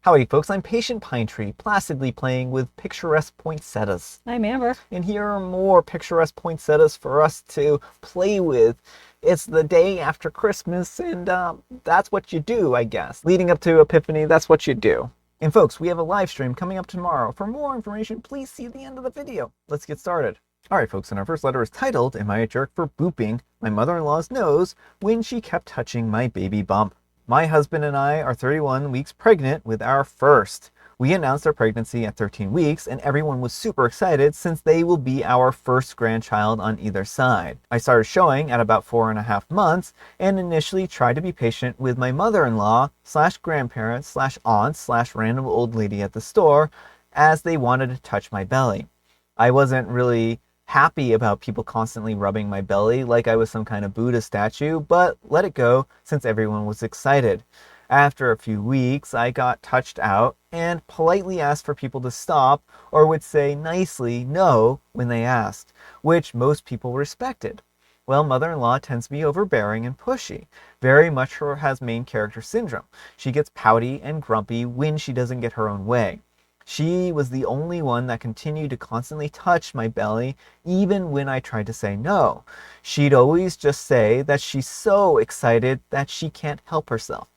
Howdy folks, I'm Patient Pine Tree, placidly playing with picturesque poinsettias. I'm Amber. And here are more picturesque poinsettias for us to play with. It's the day after Christmas, and that's what you do, I guess. Leading up to Epiphany, that's what you do. And folks, we have a live stream coming up tomorrow. For more information, please see the end of the video. Let's get started. Alright folks, and our first letter is titled, Am I a Jerk for Booping My Mother-in-Law's Nose When She Kept Touching My Baby Bump? My husband and I are 31 weeks pregnant with our first. We announced our pregnancy at 13 weeks, and everyone was super excited since they will be our first grandchild on either side. I started showing at about 4.5 months and initially tried to be patient with my mother-in-law slash grandparents slash aunt slash random old lady at the store as they wanted to touch my belly. I wasn't really happy about people constantly rubbing my belly like I was some kind of Buddha statue, but let it go since everyone was excited. After a few weeks, I got touched out and politely asked for people to stop, or would say nicely no when they asked, which most people respected. Well, mother-in-law tends to be overbearing and pushy, very much has main character syndrome. She gets pouty and grumpy when she doesn't get her own way. She was the only one that continued to constantly touch my belly, even when I tried to say no. She'd always just say that she's so excited that she can't help herself.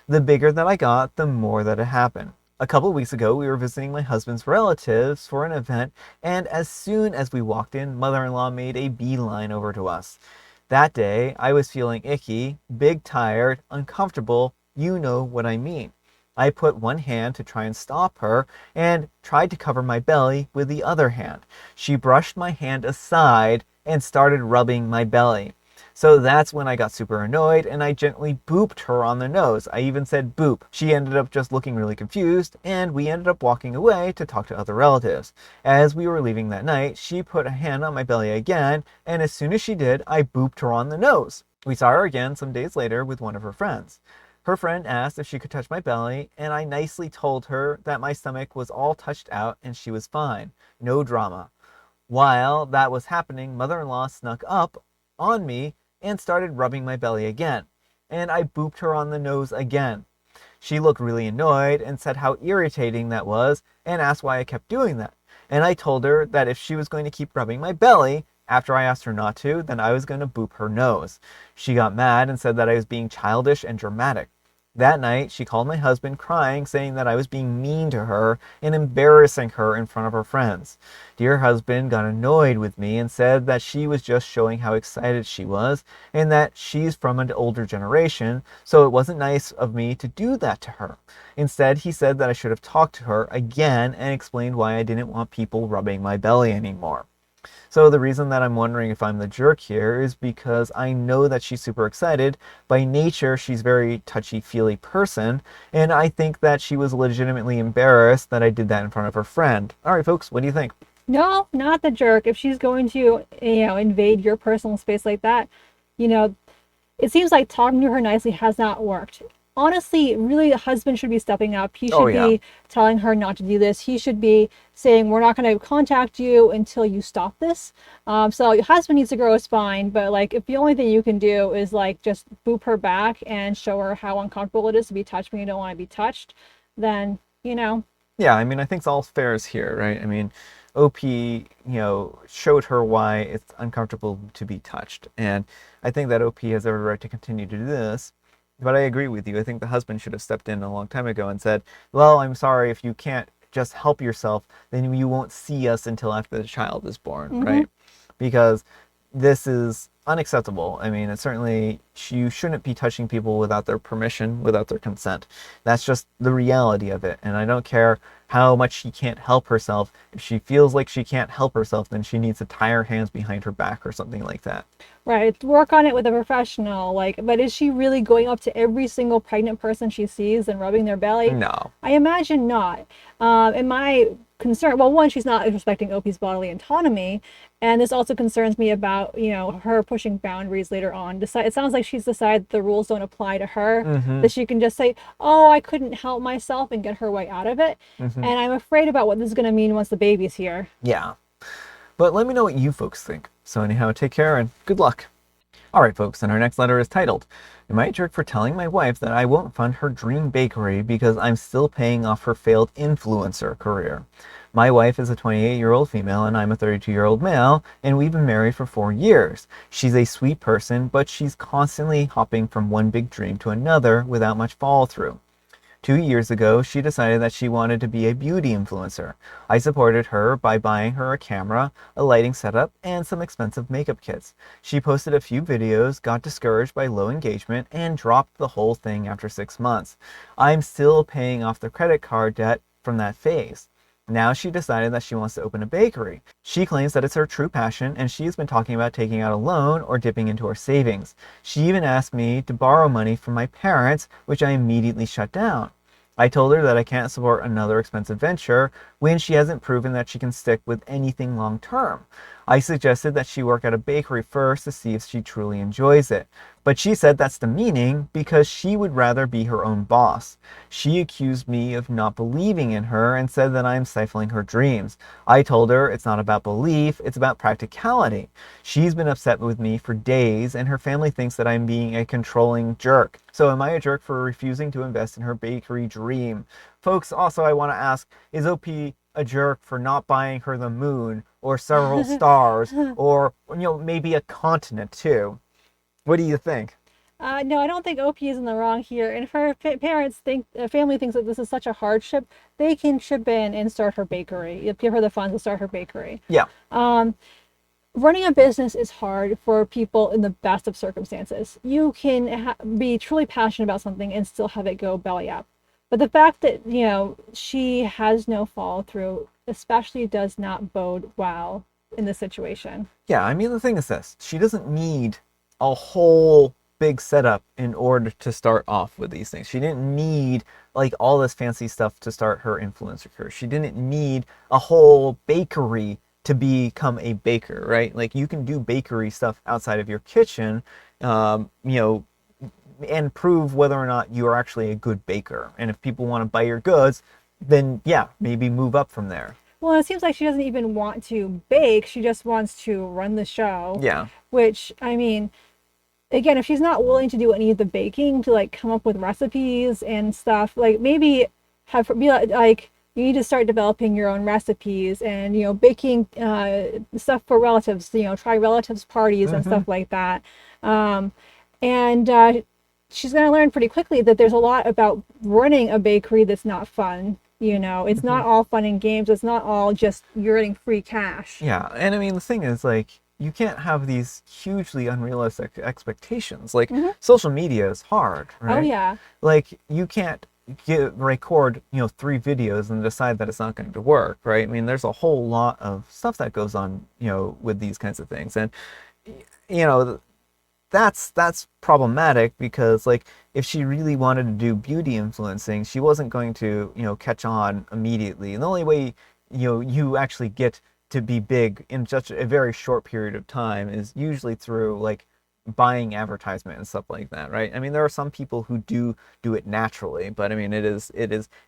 The bigger that I got, the more that it happened. A couple of weeks ago, we were visiting my husband's relatives for an event, and as soon as we walked in, mother-in-law made a beeline over to us. That day, I was feeling icky, big tired, uncomfortable, you know what I mean. I put one hand to try and stop her and tried to cover my belly with the other hand. She brushed my hand aside and started rubbing my belly. So that's when I got super annoyed and I gently booped her on the nose. I even said boop. She ended up just looking really confused and we ended up walking away to talk to other relatives. As we were leaving that night, she put a hand on my belly again, and as soon as she did, I booped her on the nose. We saw her again some days later with one of her friends. Her friend asked if she could touch my belly, and I nicely told her that my stomach was all touched out and she was fine. No drama. While that was happening, mother-in-law snuck up on me and started rubbing my belly again, and I booped her on the nose again. She looked really annoyed and said how irritating that was and asked why I kept doing that. And I told her that if she was going to keep rubbing my belly, after I asked her not to, then I was going to boop her nose. She got mad and said that I was being childish and dramatic. That night, she called my husband crying, saying that I was being mean to her and embarrassing her in front of her friends. Dear husband got annoyed with me and said that she was just showing how excited she was and that she's from an older generation, so it wasn't nice of me to do that to her. Instead, he said that I should have talked to her again and explained why I didn't want people rubbing my belly anymore. So the reason that I'm wondering if I'm the jerk here is because I know that she's super excited. By nature, she's a very touchy-feely person, and I think that she was legitimately embarrassed that I did that in front of her friend. All right, folks, what do you think? No, not the jerk. If she's going to, invade your personal space like that, it seems like talking to her nicely has not worked. Honestly, really, the husband should be stepping up. He should be telling her not to do this. He should be saying, we're not going to contact you until you stop this. So your husband needs to grow a spine, but if the only thing you can do is just boop her back and show her how uncomfortable it is to be touched when you don't want to be touched, then. Yeah, I mean, I think it's all fair is here, right? I mean, OP, showed her why it's uncomfortable to be touched. And I think that OP has every right to continue to do this. But I agree with you. I think the husband should have stepped in a long time ago and said, well, I'm sorry, if you can't just help yourself, then you won't see us until after the child is born, right? Because this is unacceptable. I mean, it's certainly, you shouldn't be touching people without their permission, without their consent. That's just the reality of it. And I don't care how much she can't help herself. If she feels like she can't help herself, then she needs to tie her hands behind her back or something like that. Right, work on it with a professional. But is she really going up to every single pregnant person she sees and rubbing their belly? No. I imagine not. And my concern, well, one, she's not respecting OP's bodily autonomy, and this also concerns me about, her pushing boundaries later on. It sounds like she's decided the rules don't apply to her, that she can just say, oh, I couldn't help myself and get her way out of it. And I'm afraid about what this is going to mean once the baby's here. Yeah. But let me know what you folks think. So anyhow, take care and good luck. All right, folks, and our next letter is titled, Am I a jerk for telling my wife that I won't fund her dream bakery because I'm still paying off her failed influencer career? My wife is a 28-year-old female and I'm a 32-year-old male, and we've been married for 4 years. She's a sweet person, but she's constantly hopping from one big dream to another without much follow through. 2 years ago, she decided that she wanted to be a beauty influencer. I supported her by buying her a camera, a lighting setup, and some expensive makeup kits. She posted a few videos, got discouraged by low engagement, and dropped the whole thing after 6 months. I'm still paying off the credit card debt from that phase. Now she decided that she wants to open a bakery. She claims that it's her true passion, and she's been talking about taking out a loan or dipping into her savings. She even asked me to borrow money from my parents, which I immediately shut down. I told her that I can't support another expensive venture when she hasn't proven that she can stick with anything long term. I suggested that she work at a bakery first to see if she truly enjoys it. But she said that's demeaning because she would rather be her own boss. She accused me of not believing in her and said that I am stifling her dreams. I told her it's not about belief, it's about practicality. She's been upset with me for days and her family thinks that I'm being a controlling jerk. So am I a jerk for refusing to invest in her bakery dream? Folks, also I want to ask, is OP a jerk for not buying her the moon or several stars or maybe a continent too? What do you think? No, I don't think OP is in the wrong here. And if her parents think, family thinks that this is such a hardship, they can chip in and start her bakery. Give her the funds to start her bakery. Yeah. Running a business is hard for people in the best of circumstances. You can be truly passionate about something and still have it go belly up. But the fact that, she has no follow through, especially does not bode well in this situation. Yeah, I mean, the thing is this, she doesn't need a whole big setup in order to start off with these things. She didn't need like all this fancy stuff to start her influencer career. She didn't need a whole bakery to become a baker, right? Like you can do bakery stuff outside of your kitchen, and prove whether or not you are actually a good baker. And if people want to buy your goods, then yeah, maybe move up from there. Well, it seems like she doesn't even want to bake. She just wants to run the show. Yeah. Which, I mean, again, if she's not willing to do any of the baking, to like come up with recipes and stuff, like maybe be like you need to start developing your own recipes and baking stuff for relatives. Try relatives parties and stuff like that. And she's going to learn pretty quickly that there's a lot about running a bakery that's not fun. It's not all fun and games. It's not all just you're getting free cash. Yeah, and I mean the thing is like you can't have these hugely unrealistic expectations. Like social media is hard, right? Oh yeah. Like you can't record 3 videos and decide that it's not going to work, right? I mean there's a whole lot of stuff that goes on with these kinds of things, and that's problematic because like if she really wanted to do beauty influencing, she wasn't going to catch on immediately. And the only way you actually get to be big in such a very short period of time is usually through like buying advertisement and stuff like that, right? I mean, there are some people who do it naturally, but I mean, it is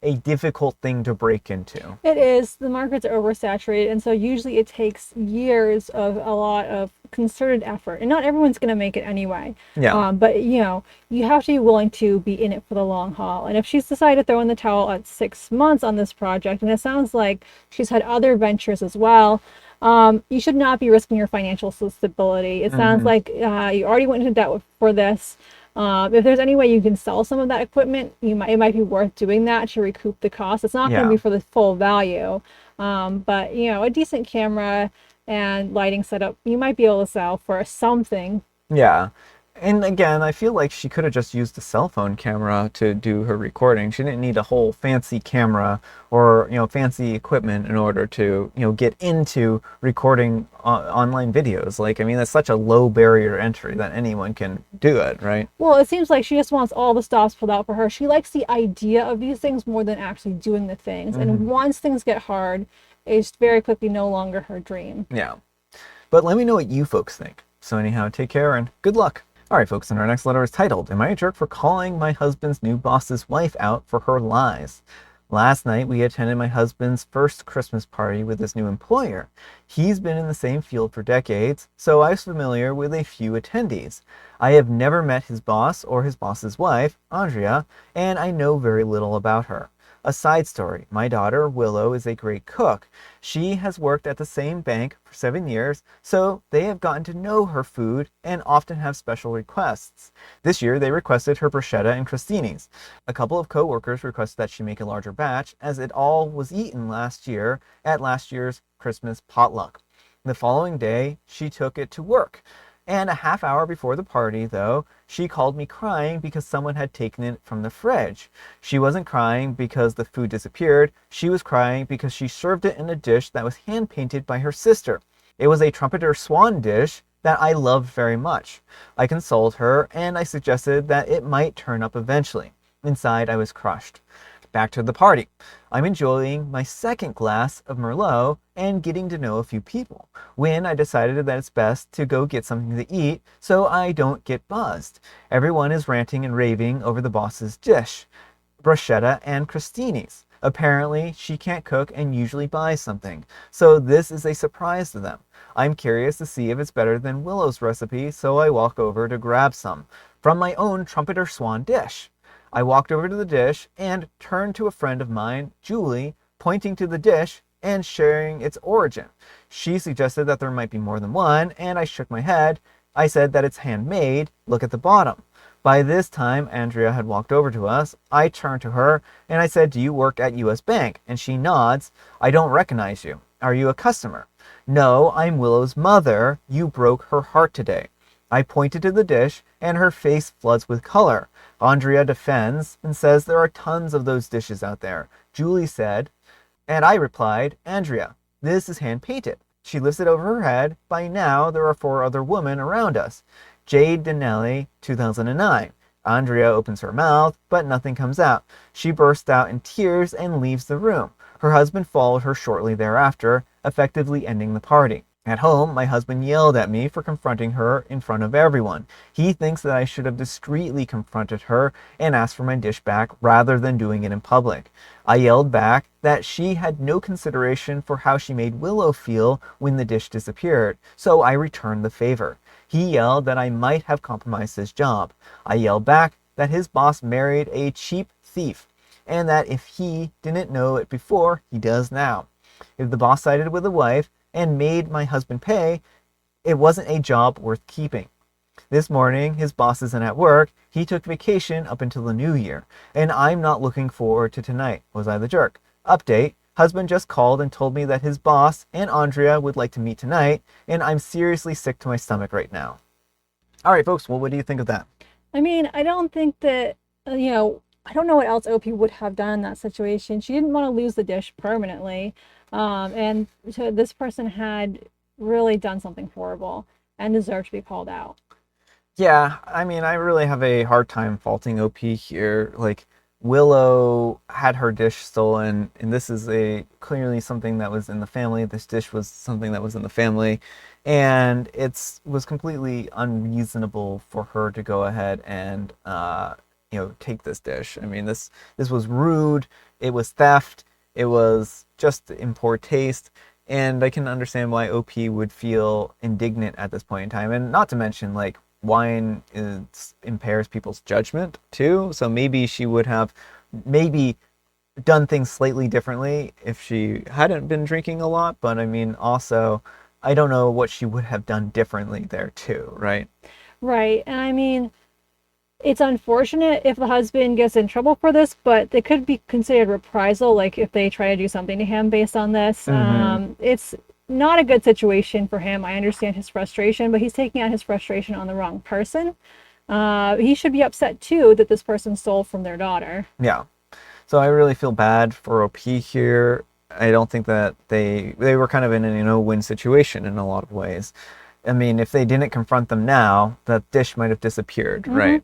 a difficult thing to break into. It is. The markets are oversaturated, and so usually it takes years of a lot of concerted effort, and not everyone's going to make it anyway. Yeah. But you have to be willing to be in it for the long haul. And if she's decided to throw in the towel at 6 months on this project, and it sounds like she's had other ventures as well, you should not be risking your financial stability. It sounds like you already went into debt for this. If there's any way you can sell some of that equipment, it might be worth doing that to recoup the cost. It's not going to be for the full value, but a decent camera and lighting setup you might be able to sell for something. Yeah. And again, I feel like she could have just used a cell phone camera to do her recording. She didn't need a whole fancy camera or fancy equipment in order to get into recording online videos. Like, I mean, that's such a low barrier to entry that anyone can do it, right? Well, it seems like she just wants all the stops pulled out for her. She likes the idea of these things more than actually doing the things. And once things get hard, it's very quickly no longer her dream. Yeah. But let me know what you folks think. So anyhow, take care and good luck. All right, folks, and our next letter is titled, Am I a jerk for calling my husband's new boss's wife out for her lies? Last night, we attended my husband's first Christmas party with his new employer. He's been in the same field for decades, so I was familiar with a few attendees. I have never met his boss or his boss's wife, Andrea, and I know very little about her. A side story, my daughter, Willow, is a great cook. She has worked at the same bank for 7 years, so they have gotten to know her food and often have special requests. This year, they requested her bruschetta and crostinis. A couple of co-workers requested that she make a larger batch, as it all was eaten last year at last year's Christmas potluck. The following day, she took it to work. And a half hour before the party, though, she called me crying because someone had taken it from the fridge. She wasn't crying because the food disappeared. She was crying because she served it in a dish that was hand-painted by her sister. It was a trumpeter swan dish that I loved very much. I consoled her, and I suggested that it might turn up eventually. Inside, I was crushed. Back to the party. I'm enjoying my second glass of Merlot and getting to know a few people, when I decided that it's best to go get something to eat so I don't get buzzed. Everyone is ranting and raving over the boss's dish, bruschetta and crostinis. Apparently, she can't cook and usually buys something, so this is a surprise to them. I'm curious to see if it's better than Willow's recipe, so I walk over to grab some from my own trumpeter swan dish. I walked over to the dish and turned to a friend of mine, Julie, pointing to the dish and sharing its origin. She suggested that there might be more than one, and I shook my head. I said that it's handmade. Look at the bottom. By this time, Andrea had walked over to us. I turned to her and I said, "Do you work at US Bank?" And she nods. "I don't recognize you. Are you a customer?" "No, I'm Willow's mother. You broke her heart today." I pointed to the dish, and her face floods with color. Andrea defends and says there are tons of those dishes out there. Julie said, and I replied, "Andrea, this is hand-painted." She lifts it over her head. By now, there are 4 other women around us. Jade Denelli, 2009. Andrea opens her mouth, but nothing comes out. She bursts out in tears and leaves the room. Her husband followed her shortly thereafter, effectively ending the party. At home, my husband yelled at me for confronting her in front of everyone. He thinks that I should have discreetly confronted her and asked for my dish back rather than doing it in public. I yelled back that she had no consideration for how she made Willow feel when the dish disappeared, so I returned the favor. He yelled that I might have compromised his job. I yelled back that his boss married a cheap thief, and that if he didn't know it before, he does now. If the boss sided with the wife and made my husband pay, it wasn't a job worth keeping. This morning, his boss isn't at work. He took vacation up until the new year, and I'm not looking forward to tonight. Was I the jerk? Update. Husband just called and told me that his boss and Andrea would like to meet tonight, and I'm seriously sick to my stomach right now. All right, folks, well, what do you think of that? I mean, I don't think that, I don't know what else OP would have done in that situation. She didn't want to lose the dish permanently. And so this person had really done something horrible and deserved to be called out. Yeah, I mean, I really have a hard time faulting OP here. Like, Willow had her dish stolen, and this is a clearly something that was in the family. This dish was something that was in the family, and it was completely unreasonable for her to go ahead and take this dish. I mean, this was rude. It was theft. It was just in poor taste. And I can understand why OP would feel indignant at this point in time. And not to mention, like, wine impairs people's judgment too. So maybe she would have maybe done things slightly differently if she hadn't been drinking a lot. But I mean, also, I don't know what she would have done differently there too, right? Right. And I mean, it's unfortunate if the husband gets in trouble for this, but it could be considered reprisal, like if they try to do something to him based on this. It's not a good situation for him. I understand his frustration, but he's taking out his frustration on the wrong person. He should be upset too that this person stole from their daughter. Yeah. So I really feel bad for OP here. I don't think that they were kind of in a no-win situation in a lot of ways. I mean, if they didn't confront them now, that dish might have disappeared, right?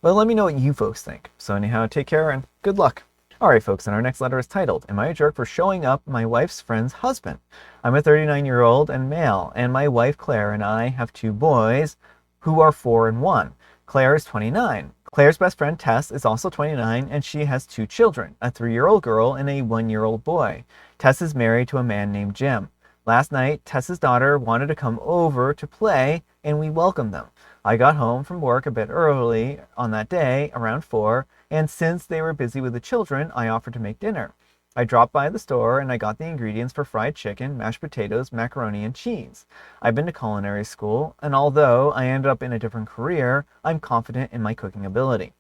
But let me know what you folks think. So anyhow, take care and good luck. Alright folks, and our next letter is titled, "Am I a jerk for showing up my wife's friend's husband?" I'm a 39-year-old and male, and my wife Claire and I have 2 boys who are 4 and 1. Claire is 29. Claire's best friend Tess is also 29 and she has 2 children, a 3-year-old girl and a 1-year-old boy. Tess is married to a man named Jim. Last night, Tess's daughter wanted to come over to play and we welcomed them. I got home from work a bit early on that day, around 4, and since they were busy with the children, I offered to make dinner. I dropped by the store and I got the ingredients for fried chicken, mashed potatoes, macaroni, and cheese. I've been to culinary school, and although I ended up in a different career, I'm confident in my cooking ability.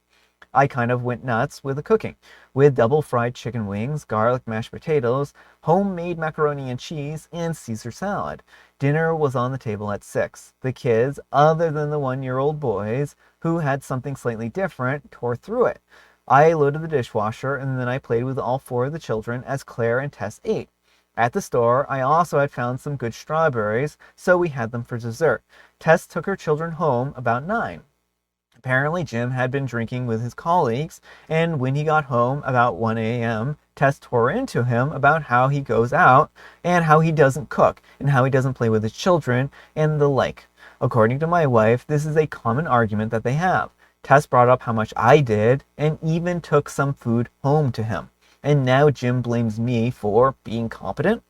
I kind of went nuts with the cooking, with double fried chicken wings, garlic mashed potatoes, homemade macaroni and cheese, and Caesar salad. Dinner was on the table at 6. The kids, other than the 1-year-old boys, who had something slightly different, tore through it. I loaded the dishwasher and then I played with all 4 of the children as Claire and Tess ate. At the store, I also had found some good strawberries, so we had them for dessert. Tess took her children home about 9. Apparently, Jim had been drinking with his colleagues, and when he got home about 1 a.m., Tess tore into him about how he goes out, and how he doesn't cook, and how he doesn't play with his children, and the like. According to my wife, this is a common argument that they have. Tess brought up how much I did, and even took some food home to him. And now Jim blames me for being competent.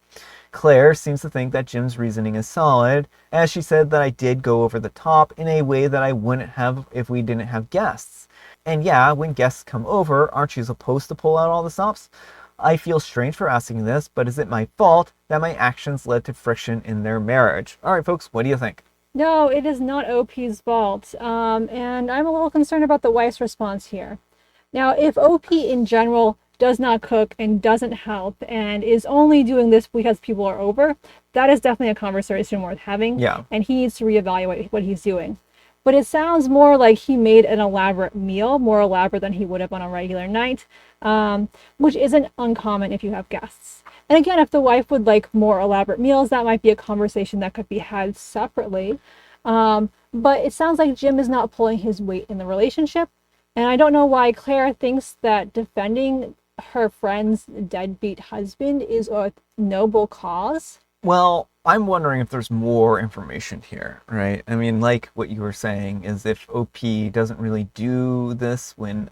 Claire seems to think that Jim's reasoning is solid, as she said that I did go over the top in a way that I wouldn't have if we didn't have guests. And yeah, when guests come over, aren't you supposed to pull out all the stops? I feel strange for asking this, but is it my fault that my actions led to friction in their marriage? All right, folks, what do you think? No, it is not OP's fault. And I'm a little concerned about the wife's response here. Now, if OP in general does not cook and doesn't help and is only doing this because people are over, that is definitely a conversation worth having. Yeah. And he needs to reevaluate what he's doing. But it sounds more like he made an elaborate meal, more elaborate than he would have on a regular night, which isn't uncommon if you have guests. And again, if the wife would like more elaborate meals, that might be a conversation that could be had separately. But it sounds like Jim is not pulling his weight in the relationship. And I don't know why Claire thinks that defending her friend's deadbeat husband is a noble cause. Well, I'm wondering if there's more information here, right? I mean, like what you were saying is if OP doesn't really do this when,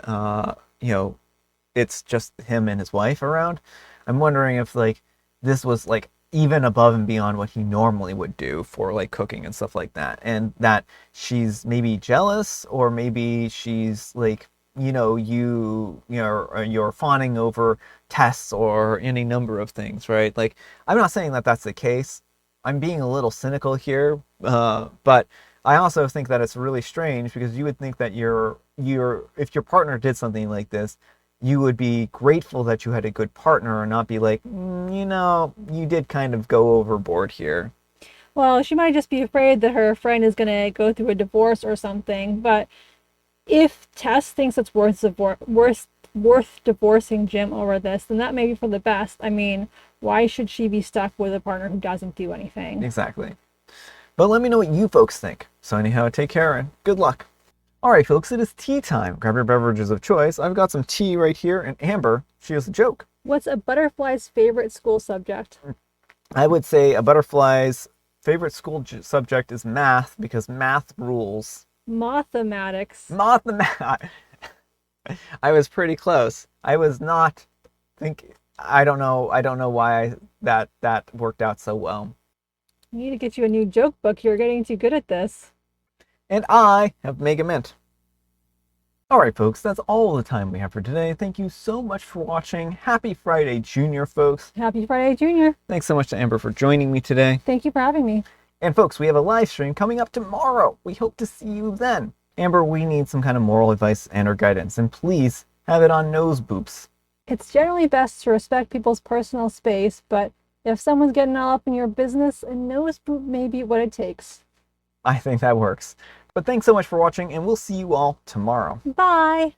it's just him and his wife around. I'm wondering if like this was like even above and beyond what he normally would do for like cooking and stuff like that, and that she's maybe jealous, or maybe she's like, you're fawning over tests or any number of things, right? Like, I'm not saying that that's the case. I'm being a little cynical here, but I also think that it's really strange because you would think that if your partner did something like this, you would be grateful that you had a good partner and not be like, you did kind of go overboard here. Well, she might just be afraid that her friend is going to go through a divorce or something. But if Tess thinks it's worth divorcing Jim over this, then that may be for the best. I mean, why should she be stuck with a partner who doesn't do anything? Exactly. But let me know what you folks think. So anyhow, take care and good luck. All right, folks, it is tea time. Grab your beverages of choice. I've got some tea right here, and Amber, she has a joke. What's a butterfly's favorite school subject? I would say a butterfly's favorite school subject is math, because math rules. Mathematics. Mathematics. I was pretty close. I was not I don't know why that worked out so well. I need to get you a new joke book. You're getting too good at this. And I have Mega Mint. Alright folks, that's all the time we have for today. Thank you so much for watching. Happy Friday, Junior folks. Happy Friday, Junior. Thanks so much to Amber for joining me today. Thank you for having me. And folks, we have a live stream coming up tomorrow. We hope to see you then. Amber, we need some kind of moral advice and or guidance, and please have it on nose boops. It's generally best to respect people's personal space, but if someone's getting all up in your business, a nose boop may be what it takes. I think that works. But thanks so much for watching, and we'll see you all tomorrow. Bye!